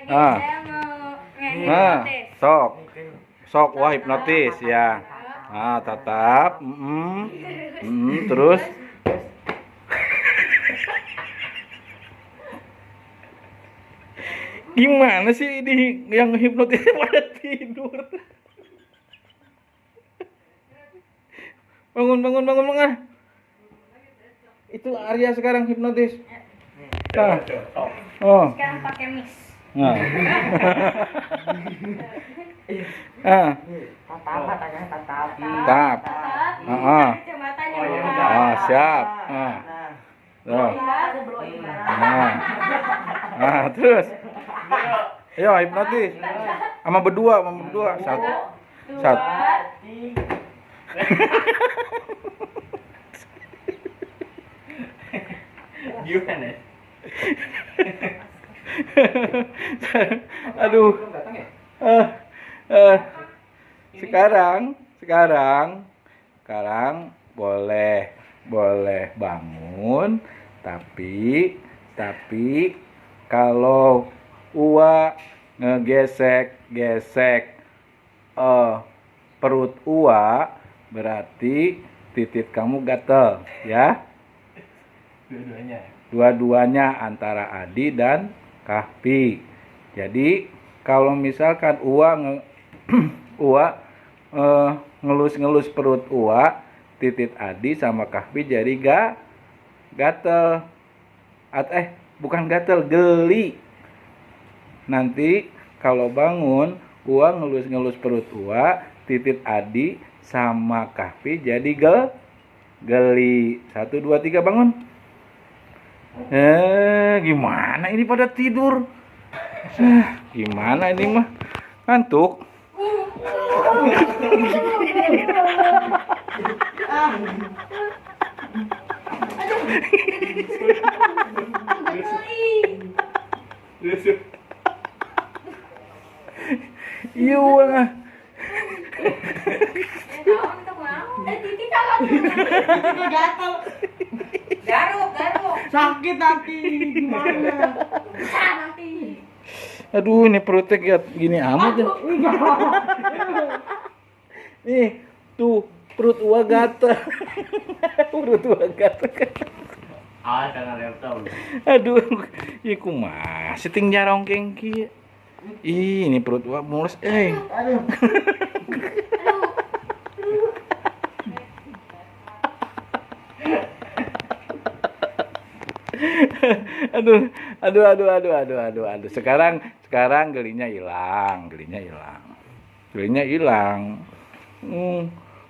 Ah. Saya mau Nah, hipnotis. sok wah hipnotis ya. Nah, tetap. Terus gimana sih ini yang hipnotis pada tidur? Bangun. Itu Arya sekarang hipnotis. Nah. Oh. Sekarang pakai mix. Nah. Ah. Tatap. Tap. Ah. Kacamatanya Oh, iya, bukan. udah. Ah, siap. Ah. Tuh. Nah, terus. Ayo hipnotis. Sama berdua. Satu. Gimana? Aduh. Sekarang boleh bangun, tapi kalau Ua ngegesek perut Ua, berarti titik kamu gatel, ya. Dua-duanya antara Adi dan Kahfi. Jadi kalau misalkan Ua ngelus-ngelus perut Ua, titik Adi sama Kahfi jadi gatel. Bukan gatel, geli. Nanti kalau bangun, Ua ngelus-ngelus perut Ua, titik Adi sama Kahfi jadi geli. 1, 2, 3 bangun. Gimana ini pada tidur? Gimana ini mah? Ngantuk. Iya wah. Garuk. Sakit nanti gimana? Nanti. Aduh, ini perutnya kayak gini amat ya. Nih, tuh perut Ua gatel. Jangan laptop. Aduh, ieu kumaha siting jarongkeng kieu. Ih, ini perut Ua mulus. Aduh. Sekarang gelinya hilang.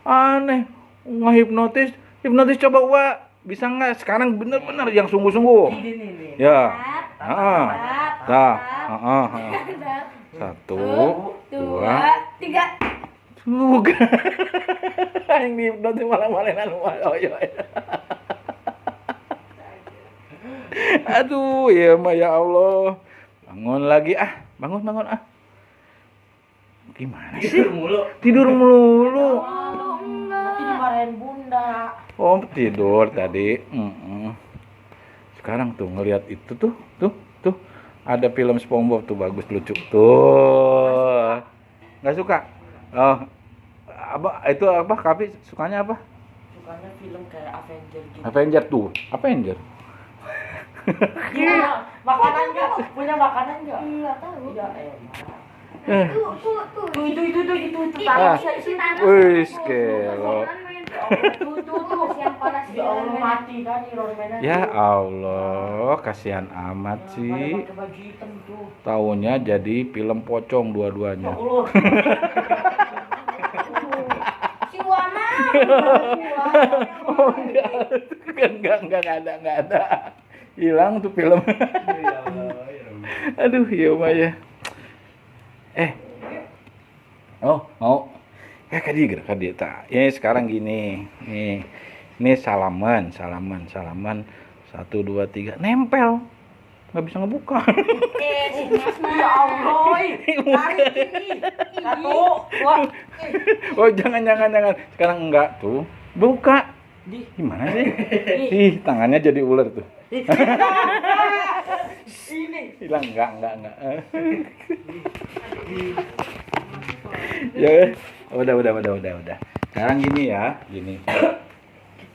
Aneh. Hipnotis coba Ua. Bisa nggak? Sekarang bener-bener yang sungguh-sungguh. Ini. Ya. Tap. 1, 2, 3. Juga. Yang dihipnotis malah-malahan. Oh iya. Aduh, ya Allah. Bangun lagi bangun Gimana sih? Tidur mulu. Nanti dimarahin bunda. Oh, tidur tadi. Sekarang tuh ngelihat itu tuh. Ada film SpongeBob tuh bagus lucu tuh. Nggak suka? Oh. Itu apa? Kapi sukanya apa? Sukanya film kayak Avenger gitu. Avenger tuh. Avenger. Makanan nggak? Punya makanan nggak? Enggak tahu. Tidak Tuh. Itu Ah. tanah. Wis kelo. Tuh yang panas. Ya Allah mati kan Iron Man. Ya Allah, kasihan amat sih. Pakai baju hitam tuh. Taunya jadi film pocong dua-duanya. Ya Allah. Si Wama. Oh, enggak ada. Hilang tuh film. Aduh, iya Maya. Mau. Ya kadi tak. Ya sekarang gini. Nih. Ini salaman. 1, 2, 3. Nempel. Nggak bisa ngebuka. Ya Allah. Tarik ini. 1, 2. Oh, jangan. Sekarang enggak tuh. Buka. Gimana sih? Ih, tangannya jadi ular tuh. Ini. Hilang enggak. Ya, udah. Sekarang gini ya, gini.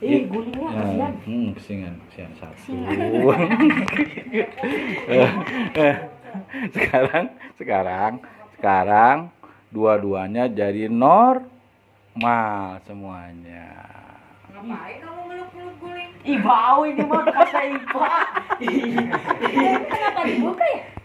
Gulingnya kasihan. Kesian satu. sekarang dua-duanya jadi normal semuanya. Ngapain kamu meluk-meluk guling? Ih, bau ini mah kata Ipa. Kenapa dibuka ya?